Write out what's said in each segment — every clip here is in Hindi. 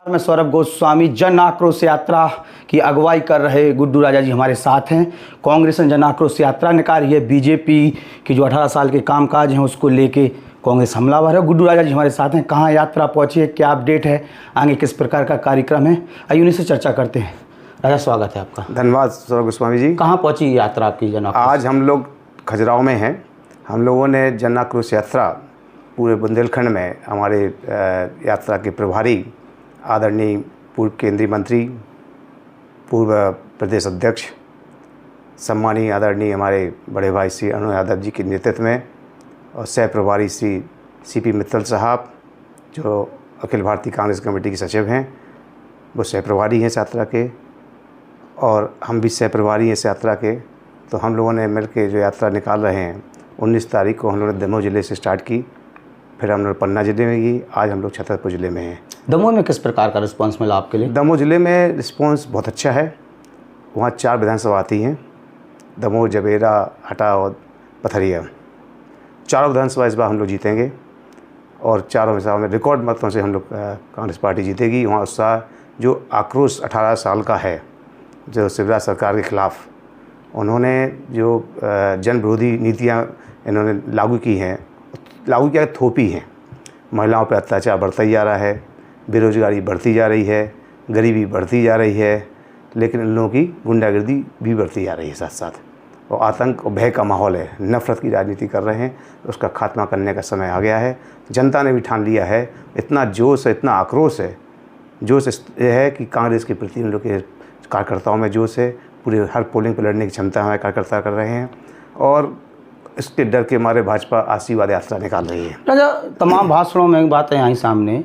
मैं सौरभ गोस्वामी। जन आक्रोश यात्रा की अगुवाई कर रहे गुड्डू राजा जी हमारे साथ हैं। कांग्रेस ने जन आक्रोश यात्रा निकाली है। बीजेपी की जो 18 साल के कामकाज हैं उसको लेके कांग्रेस हमलावर है। गुड्डू राजा जी हमारे साथ हैं। कहाँ यात्रा पहुंची है, क्या अपडेट है, आगे किस प्रकार का कार्यक्रम है, आइए उन्हीं से चर्चा करते हैं। राजा स्वागत है आपका। धन्यवाद सौरभ गोस्वामी जी। कहाँ पहुँची यात्रा आपकी जन आक्रोश? आज हम लोग खजुराहो में हैं। हम लोगों ने जन आक्रोश यात्रा पूरे बुंदेलखंड में हमारे यात्रा के प्रभारी आदरणीय पूर्व केंद्रीय मंत्री, पूर्व प्रदेश अध्यक्ष, सम्मानीय आदरणीय हमारे बड़े भाई श्री अनु यादव जी के नेतृत्व में और सह प्रभारी श्री सीपी मित्तल साहब जो अखिल भारतीय कांग्रेस कमेटी के सचिव हैं, वो सह प्रभारी हैं इस यात्रा के, और हम भी सह प्रभारी हैं इस यात्रा के। तो हम लोगों ने मिलकर जो यात्रा निकाल रहे हैं, 19 तारीख को हम लोगों ने दमोह ज़िले से स्टार्ट की, फिर हम लोग पन्ना ज़िले में की, आज हम लोग छतरपुर ज़िले में हैं। दमोह में किस प्रकार का रिस्पांस मिला आपके लिए? दमोह ज़िले में रिस्पांस बहुत अच्छा है। वहाँ 4 विधानसभा आती हैं, दमोह, जबेरा, हटा और पथरिया। 4 विधानसभा इस बार हम लोग जीतेंगे और 4 विधानसभा में रिकॉर्ड मतों से हम लोग कांग्रेस पार्टी जीतेगी। वहाँ उत्साह, जो आक्रोश 18 साल का है जो शिवराज सरकार के ख़िलाफ़ उन्होंने जो जन विरोधी नीतियाँ इन्होंने लागू की हैं, लागू किया थोपी हैं। महिलाओं पर अत्याचार बढ़ता ही जा रहा है, बेरोज़गारी बढ़ती जा रही है, गरीबी बढ़ती जा रही है, लेकिन इन लोगों की गुंडागर्दी भी बढ़ती जा रही है साथ साथ। और आतंक और भय का माहौल है, नफ़रत की राजनीति कर रहे हैं, उसका खात्मा करने का समय आ गया है। जनता ने भी ठान लिया है। इतना जोश है, इतना आक्रोश है, जोश ये है कि कांग्रेस के प्रति उन लोग के कार्यकर्ताओं में जोश है। पूरे हर पोलिंग पर लड़ने की क्षमता हमारे कार्यकर्ता कर रहे हैं और इसके डर के मारे भाजपा आशीर्वाद यात्रा निकाल रही है। राजा, तमाम भाषणों में बातें आई सामने,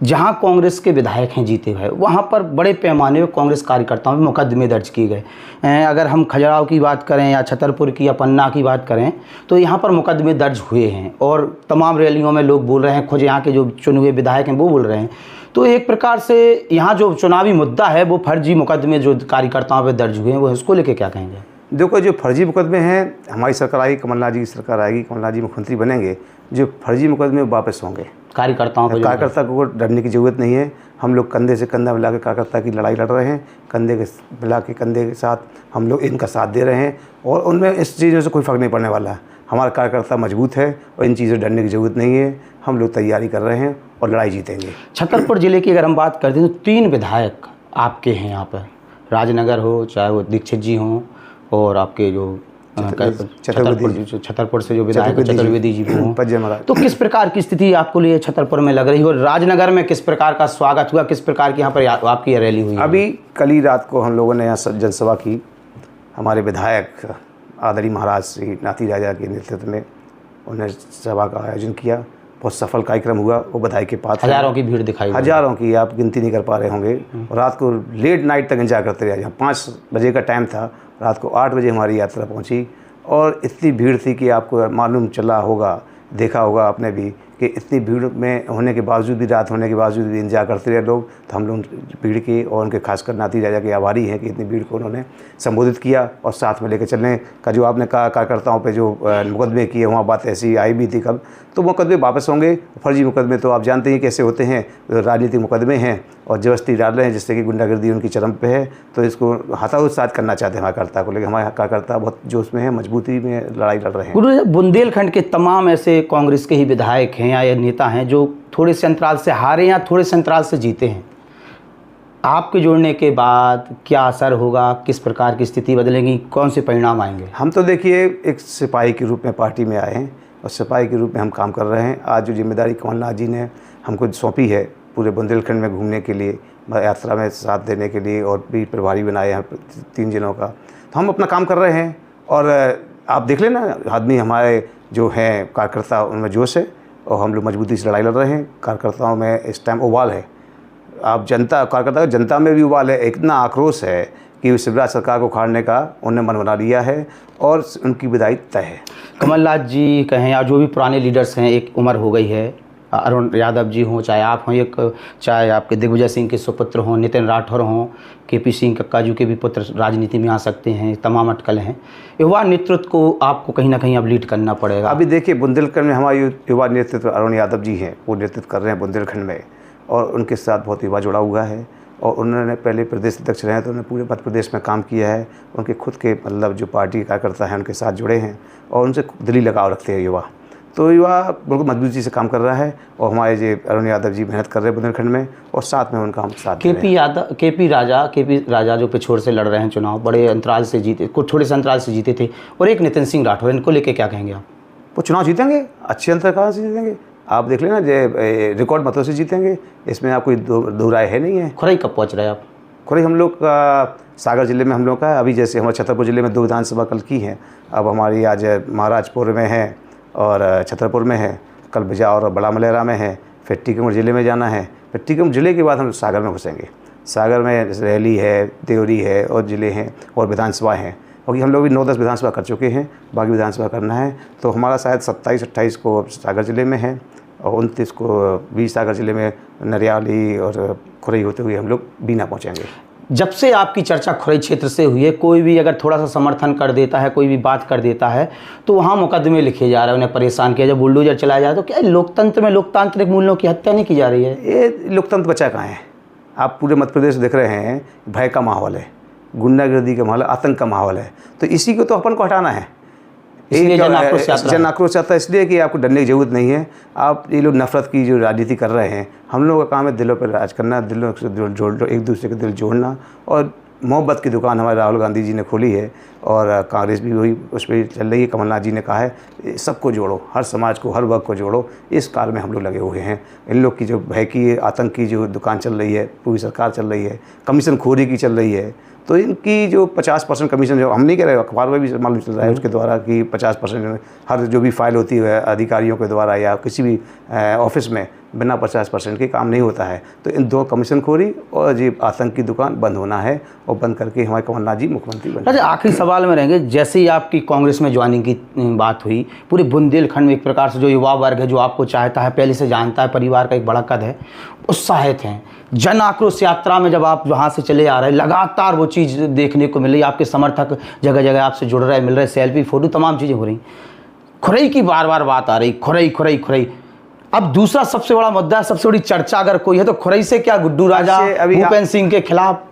जहां कांग्रेस के विधायक हैं जीते हुए, वहां पर बड़े पैमाने पर कांग्रेस कार्यकर्ताओं में मुकदमे दर्ज किए गए। अगर हम खजुराहो की बात करें या छतरपुर की या पन्ना की बात करें तो यहाँ पर मुकदमे दर्ज हुए हैं और तमाम रैलियों में लोग बोल रहे हैं, खुद यहाँ के जो चुने हुए विधायक हैं वो बोल रहे हैं। तो एक प्रकार से यहाँ जो चुनावी मुद्दा है वो फर्जी मुकदमे जो कार्यकर्ताओं पर दर्ज हुए हैं, वो इसको लेके क्या कहेंगे? देखो, जो फर्जी मुकदमे हैं, हमारी सरकार आएगी, कमलनाथ जी की सरकार आएगी, कमलनाथ जी मुख्यमंत्री बनेंगे, जो फर्जी मुकदमे वापस होंगे। कार्यकर्ता को डरने की ज़रूरत नहीं है। हम लोग कंधे से कंधा मिला के कार्यकर्ता की लड़ाई लड़ रहे हैं, कंधे के मिला के कंधे के साथ हम लोग इनका साथ दे रहे हैं और उनमें इस चीज़ों से कोई फ़र्क नहीं पड़ने वाला। हमारा कार्यकर्ता मजबूत है और इन चीज़ों से डरने की ज़रूरत नहीं है। हम लोग तैयारी कर रहे हैं और लड़ाई जीतेंगे। छतरपुर ज़िले की अगर हम बात करते हैं तो 3 विधायक आपके हैं यहाँ पर, राजनगर हो, चाहे वो दीक्षित जी हों, और आपके जो छतरपुर से जो विधायक चतुर्वेदी जी भी हों। तो किस प्रकार की स्थिति आपको लिए छतरपुर में लग रही हो? राजनगर में किस प्रकार का स्वागत हुआ, किस प्रकार की यहाँ पर आपकी रैली हुई? अभी कल ही रात को हम लोगों ने यहाँ जनसभा की। हमारे विधायक आदरणीय महाराज श्री नाती राजा के नेतृत्व में उन्होंने सभा का आयोजन किया। बहुत सफल कार्यक्रम हुआ। वो बधाई के पात्र, हज़ारों की भीड़ दिखाई, हज़ारों की, आप गिनती नहीं कर पा रहे होंगे। रात को लेट नाइट तक इंतजार करते रहे। 5 बजे का टाइम था, रात को 8 बजे हमारी यात्रा पहुंची और इतनी भीड़ थी कि आपको मालूम चला होगा, देखा होगा आपने भी कि इतनी भीड़ में होने के बावजूद भी, रात होने के बावजूद भी इंतजार करते रहे लोग। तो हम लोग भीड़ के और उनके खासकर नाती राजा के आभारी हैं कि इतनी भीड़ को उन्होंने संबोधित किया और साथ में लेकर चलने का जो आपने कहा, कार्यकर्ताओं पे जो मुकदमे किए, वहाँ बात ऐसी आई भी थी कल। तो मुकदमे वापस होंगे। फर्जी मुकदमे तो आप जानते हैं कैसे होते हैं, राजनीतिक मुकदमे हैं और जबरदस्ती डाल रहे हैं जिससे कि गुंडागर्दी उनकी चरम पे है। तो इसको हतोत्साहित करना चाहते हैं हमारे कार्यकर्ता को, लेकिन हमारे कार्यकर्ता बहुत जोश में है, मजबूती में लड़ाई लड़ रहे हैं। बुंदेलखंड के तमाम ऐसे कांग्रेस के ही विधायक हैं या नेता हैं जो थोड़े से अंतराल से हारे या थोड़े से अंतराल से जीते हैं, आपके जोड़ने के बाद क्या असर होगा, किस प्रकार की स्थिति बदलेगी, कौन से परिणाम आएंगे? हम तो देखिए एक सिपाही के रूप में पार्टी में आए हैं और सिपाही के रूप में हम काम कर रहे हैं। आज जो जिम्मेदारी कमलनाथ जी ने हमको सौंपी है पूरे बुंदेलखंड में घूमने के लिए, यात्रा में साथ देने के लिए, और भी प्रभारी बनाए हैं 3 जिलों का, तो हम अपना काम कर रहे हैं। और आप देख लेना, आदमी हमारे जो हैं कार्यकर्ता उनमें जोश है और हम लोग मजबूती से लड़ाई लड़ रहे हैं। कार्यकर्ताओं में इस टाइम उबाल है। आप जनता में भी उबाल है। इतना आक्रोश है कि शिवराज सरकार को उखाड़ने का उन्होंने मन बना लिया है और उनकी विदाई तय है। कमलनाथ जी कहें या जो भी पुराने लीडर्स हैं, एक उम्र हो गई है, अरुण यादव जी हों, चाहे आप हों, चाहे आपके दिग्विजय सिंह के सुपुत्र हों, नितिन राठौर हों, केपी सिंह कक्का जी के भी पुत्र राजनीति में आ सकते हैं, तमाम अटकल हैं। युवा नेतृत्व को आपको कहीं ना कहीं अब लीड करना पड़ेगा। अभी देखिए बुंदेलखंड में हमारे युवा नेतृत्व अरुण यादव जी हैं, वो नेतृत्व कर रहे हैं बुंदेलखंड में। और उनके साथ बहुत युवा जुड़ा हुआ है। और उन्होंने पहले प्रदेश अध्यक्ष रहे हैं तो उन्होंने पूरे मध्य प्रदेश में काम किया है। उनके खुद के मतलब जो पार्टी के कार्यकर्ता हैं उनके साथ जुड़े हैं और उनसे दिली लगाव रखते हैं युवा। तो युवा बिल्कुल मजबूती से काम कर रहा है और हमारे जो अरुण यादव जी मेहनत कर रहे हैं बुंदेलखंड में, और साथ में उनका हम साथ दे रहे हैं। केपी राजा जो पिछोड़ से लड़ रहे हैं चुनाव, बड़े अंतराल से जीते, कुछ थोड़े से अंतराल से जीते थे, और एक नितिन सिंह राठौर, इनको लेके क्या कहेंगे आप? वो चुनाव जीतेंगे, अच्छे अंतर से जीतेंगे। आप देख लेना रिकॉर्ड मतों से जीतेंगे, इसमें आप कोई दो राय है नहीं है। खुरई कब पहुँच रहे हैं आप? खुरई हम लोग का सागर ज़िले में हम लोग का है। अभी जैसे हमारे छतरपुर ज़िले में 2 विधानसभा कल की हैं, अब हमारी आज महाराजपुर में है और छतरपुर में है, कल बिजावर और बड़ा मलेरा में है, फिर टीकमगढ़ ज़िले में जाना है, फिर टीकमगढ़ ज़िले के बाद हम सागर में घुसेंगे। सागर में रैली है, देवरी है और ज़िले हैं और विधानसभा हैं, क्योंकि हम लोग भी 9-10 विधानसभा कर चुके हैं, बाकी विधानसभा करना है। तो हमारा शायद 27-28 को सागर ज़िले में है और 29 को भी सागर ज़िले में नरियाली और खुरई होते हुए हम लोग बीना पहुँचेंगे। जब से आपकी चर्चा खुरई क्षेत्र से हुई है, कोई भी अगर थोड़ा सा समर्थन कर देता है, कोई भी बात कर देता है, तो वहाँ मुकदमे लिखे जा रहे हैं, उन्हें परेशान किया, जब बुलडोजर चलाया जाए तो क्या लोकतंत्र में लोकतांत्रिक मूल्यों की हत्या नहीं की जा रही है? ये लोकतंत्र बचा कहाँ है? आप पूरे मध्य प्रदेश देख रहे हैं, भय का माहौल है, गुंडागर्दी का माहौल है, आतंक का माहौल है। तो इसी को तो अपन को हटाना है। जन आक्रोश आता है इसलिए कि आपको डरने की जरूरत नहीं है। आप ये लोग नफरत की जो राजनीति कर रहे हैं, हम लोगों का काम है दिलों पर राज करना, दिलों से जोड़ एक दूसरे के दिल जोड़ना। और मोहब्बत की दुकान हमारे राहुल गांधी जी ने खोली है और कांग्रेस भी वही उस पर चल रही है। कमलनाथ जी ने कहा है सबको जोड़ो, हर समाज को, हर वर्ग को जोड़ो। इस काल में हम लोग लगे हुए हैं। इन लोग की जो भय की, आतंक की जो दुकान चल रही है, पूरी सरकार चल रही है, कमीशन खोरी की चल रही है, तो इनकी जो 50% कमीशन, जो हम नहीं कह रहे, अखबार में भी मालूम चल रहा है उसके द्वारा कि 50% हर जो भी फाइल होती है अधिकारियों के द्वारा या किसी भी ऑफिस में बिना 50% के काम नहीं होता है। तो इन 2 कमीशन खोरी और ये आतंक की दुकान बंद होना है और बंद करके हमारे कमलनाथ जी मुख्यमंत्री बने। अच्छा, आखिरी सवाल में रहेंगे, जैसे ही आपकी कांग्रेस में ज्वाइनिंग की बात हुई, पूरे बुंदेलखंड में एक प्रकार से जो युवा वर्ग है, जो आपको चाहता है, पहले से जानता है, परिवार का एक बड़ा कद है, उत्साहित हैं। जन आक्रोश यात्रा में जब आप वहाँ से चले आ रहे हैं, लगातार वो चीज़ देखने को मिल रही, आपके समर्थक जगह जगह आपसे जुड़ रहे, मिल रहे, सेल्फी, फोटो, तमाम चीज़ें हो रही। खुरई की बार बार बात आ रही, खुरई खुरई खुरई। अब दूसरा सबसे बड़ा मुद्दा, सबसे बड़ी चर्चा अगर कोई है तो खुरई से क्या गुड्डू राजा, भूपेंद्र सिंह के खिलाफ।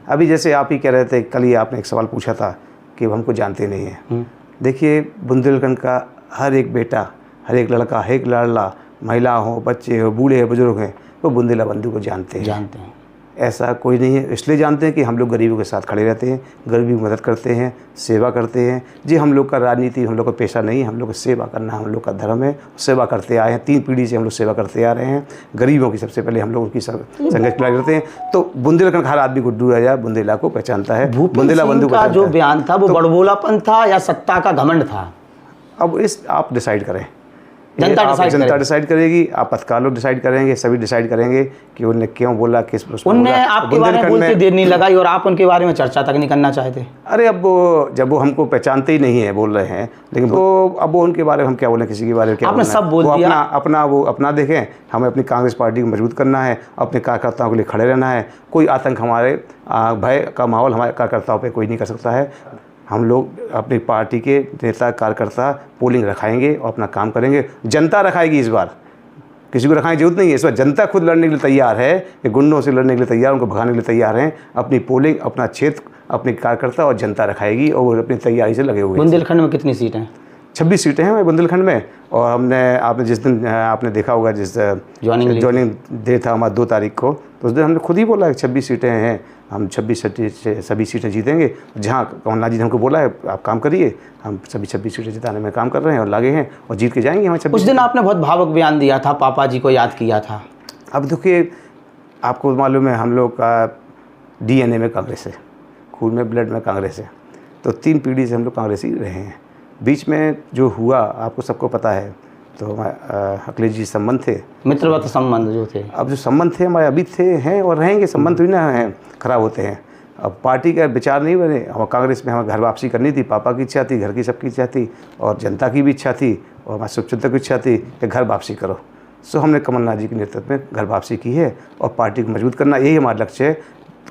अभी जैसे आप ही कह रहे थे, कल ही आपने एक सवाल पूछा था कि हमको जानते नहीं हैं। देखिए, बुंदेलखंड का हर एक बेटा, हर एक लड़का, हर एक लाडला, महिला हो, बच्चे हो, बूढ़े हो, बुजुर्ग हैं, वो बुंदेला बंधु को जानते हैं। ऐसा कोई नहीं है, इसलिए जानते हैं कि हम लोग गरीबों के साथ खड़े रहते हैं, गरीबी की मदद करते हैं, सेवा करते हैं। जी, हम लोग का राजनीति, हम लोग का पेशा नहीं है, हम लोग को सेवा करना हम लोग का धर्म है। सेवा करते आए हैं, 3 पीढ़ी से हम लोग सेवा करते आ रहे हैं। गरीबों की सबसे पहले हम लोग उनकी संघर्ष करते हैं। तो बुंदेलखंड का हर आदमी गुड्डू राजा बुंदेला को पहचानता है। बुंदेला बंधु का जो बयान था वो बड़बोलापन था या सत्ता का घमंड था? अब आप डिसाइड करें, जनता डिसाइड करेगी, आप पत्रकार लोग डिसाइड करेंगे, सभी डिसाइड करेंगे कि उन्होंने क्यों बोला, किस उनने आपके बारे में बोलते देर नहीं लगाई और आप उनके बारे में चर्चा तक नहीं करना चाहते। अरे अब जब वो हमको पहचानते ही नहीं है, बोल रहे हैं, लेकिन तो अब वो उनके बारे में हम क्या बोलें, किसी के बारे में क्या आपने सब बोल दिया। वो अपना देखें। हमें अपनी कांग्रेस पार्टी को मजबूत करना है, अपने कार्यकर्ताओं के लिए खड़े रहना है। कोई आतंक, हमारे भय का माहौल हमारे कार्यकर्ताओं पर कोई नहीं कर सकता है। हम लोग अपनी पार्टी के नेता कार्यकर्ता पोलिंग रखाएंगे और अपना काम करेंगे। जनता रखाएगी इस बार, किसी को रखाने की जरूरत नहीं है। इस बार जनता खुद लड़ने के लिए तैयार है, कि गुंडों से लड़ने के लिए तैयार, उनको भगाने के लिए तैयार हैं। अपनी पोलिंग, अपना क्षेत्र, अपने कार्यकर्ता और जनता रखाएगी और वो अपनी तैयारी से लगे हुए हैं। बुंदेलखंड में कितनी सीटें हैं? 26 सीटें हैं बुंदेलखंड में। और आपने जिस दिन आपने देखा होगा, जिस ज्वाइनिंग डे था हमारा 2 तारीख को, तो उस दिन हमने खुद ही बोला है 26 सीटें हैं, हम 26 से सभी सीटें जीतेंगे। जहाँ कमलनाथ जी ने हमको बोला है आप काम करिए, हम सभी 26 सीटें जिताने में काम कर रहे हैं और लागे हैं और जीत के जाएंगे हमें 26। उस दिन आपने बहुत भावुक बयान दिया था, पापा जी को याद किया था। अब देखिए, आपको मालूम है हम लोग का DNA में कांग्रेस है, खून में, ब्लड में कांग्रेस है। तो 3 पीढ़ी से हम लोग कांग्रेस ही रहे हैं। बीच में जो हुआ आपको सबको पता है, तो अखिलेश जी संबंध थे, मित्रवत संबंध जो थे। अब जो संबंध थे हमारे अभी थे, हैं और रहेंगे। संबंध भी ना हैं, खराब होते हैं। अब पार्टी का विचार नहीं बने। हम कांग्रेस में हमें घर वापसी करनी थी, पापा की इच्छा थी, घर की सबकी इच्छा थी और जनता की भी इच्छा थी और हमारे शुभचिंतक की इच्छा थी कि घर वापसी करो। सो हमने कमलनाथ जी के नेतृत्व में घर वापसी की है और पार्टी को मजबूत करना, यही हमारा लक्ष्य है।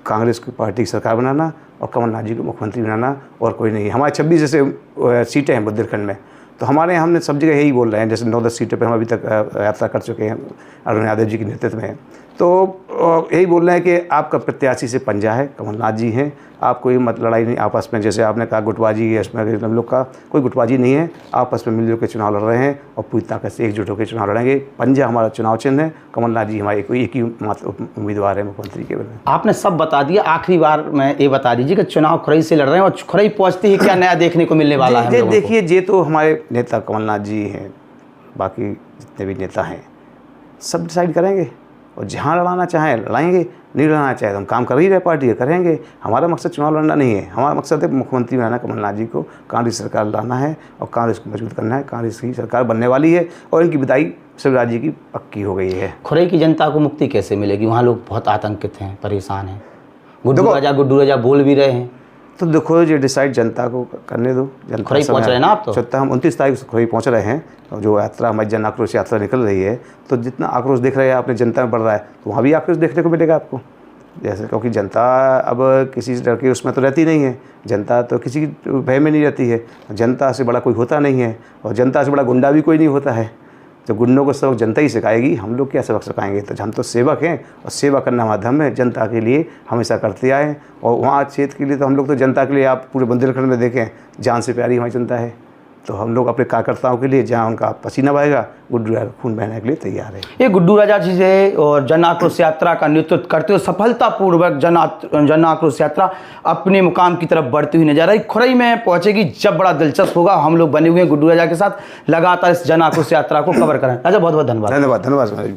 कांग्रेस की पार्टी की सरकार बनाना और कमलनाथ जी को मुख्यमंत्री बनाना, और कोई नहीं। हमारे 26 जैसे सीटें हैं बुंदेलखंड में, तो हमारे यहाँ हमने सब जगह यही बोल रहे हैं। जैसे 9-10 सीटों पर हम अभी तक यात्रा कर चुके हैं अरुण यादव जी के नेतृत्व में। तो यही बोल रहे हैं कि आपका प्रत्याशी से पंजा है, कमलनाथ जी हैं। आप कोई मत लड़ाई नहीं आपस में, जैसे आपने कहा गुटबाजी है इसमें, हम लोग का कोई गुटबाजी नहीं है। आपस में मिलजुल के चुनाव लड़ रहे हैं और पूरी ताकत से एकजुट होकर चुनाव लड़ेंगे। पंजा हमारा चुनाव चिन्ह है, कमलनाथ जी हमारे कोई एक ही मात्र उम्मीदवार है मुख्यमंत्री के बने। आपने सब बता दिया, आखिरी बार मैं ये बता दीजिए कि चुनाव खुरई से लड़ रहे हैं और खुरई पहुंचती है, क्या नया देखने को मिलने वाला है? देखिए, ये तो हमारे नेता कमलनाथ जी हैं, बाकी जितने भी नेता हैं सब डिसाइड करेंगे और जहाँ लड़ाना चाहें लड़ाएंगे, नहीं लड़ाना चाहे तो हम काम कर ही रहे पार्टी करेंगे। हमारा मकसद चुनाव लड़ना नहीं है, हमारा मकसद है मुख्यमंत्री बनाना कमलनाथ जी को, कांग्रेस सरकार लाना है और कांग्रेस को मजबूत करना है। कांग्रेस की सरकार बनने वाली है और इनकी विदाई शिवराज जी की पक्की हो गई है। खुरई की जनता को मुक्ति कैसे मिलेगी? वहाँ लोग बहुत आतंकित हैं, परेशान हैं, गुड्डू राजा बोल भी रहे हैं। तो देखो, ये डिसाइड जनता को करने दो। जनता खुरई पहुंच रहे हैं ना आप? तो सत्ता हम 29 तारीख से खुरई पहुंच रहे हैं और जो यात्रा हमारी जन आक्रोश यात्रा निकल रही है, तो जितना आक्रोश देख रहे हैं आपने जनता में बढ़ रहा है, तो वहाँ भी आक्रोश देखने को मिलेगा आपको। जैसे क्योंकि जनता अब किसी तरह की उसमें तो रहती नहीं है, जनता तो किसी भय में नहीं रहती है। जनता से बड़ा कोई होता नहीं है और जनता से बड़ा गुंडा भी कोई नहीं होता है। तो गुंडों को सबक जनता ही सिखाएगी, हम लोग क्या सबक सिखाएंगे? तो हम तो सेवक हैं और सेवा करना हमारा धर्म है। जनता के लिए हमेशा करते आए और वहाँ क्षेत्र के लिए तो हम लोग तो जनता के लिए, आप पूरे बुंदेलखंड में देखें, जान से प्यारी हमारी जनता है। तो हम लोग अपने कार्यकर्ताओं के लिए जहाँ उनका पसीना बहेगा, गुड्डू राजा खून बहने के लिए तैयार है। ये गुड्डू राजा जी से और जन आक्रोश यात्रा का नेतृत्व करते हुए सफलतापूर्वक जन आक्रोश यात्रा अपने मुकाम की तरफ बढ़ती हुई नजर आई। खुरई में पहुंचेगी जब बड़ा दिलचस्प होगा। हम लोग बने हुए हैं गुड्डू राजा के साथ, लगातार इस जन आक्रोश यात्रा को कवर करें। राजा बहुत बहुत धन्यवाद। धन्यवाद।